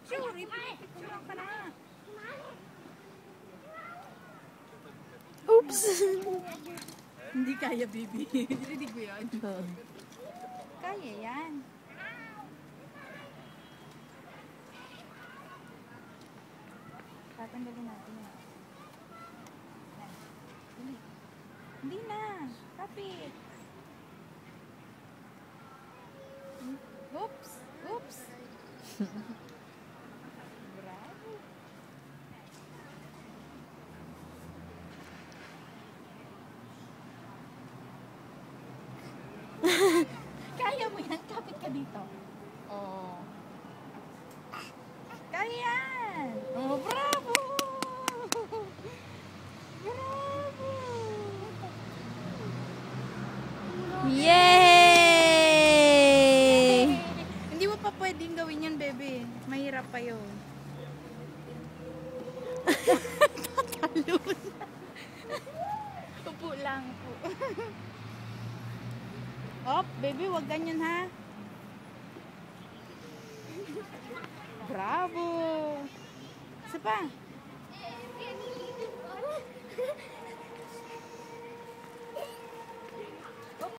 Picture! Ipipicture ka na. Oops! Hindi kaya, baby. Rinig mo yan. Kaya yan. Tatanggalin natin yan. Hindi na. Kapit. Oops. Oops. Bravo. Kaya mo yan. Kapit ka dito. Oh. Kaya yan. Oh, bravo. Bravo. Yay! Hindi mo pa pwedeng gawin yun, bebe. Mahirap pa yun. Tatalon. Upo lang po. Op, bebe, wag ganyan ha. Bravo. Isa pa.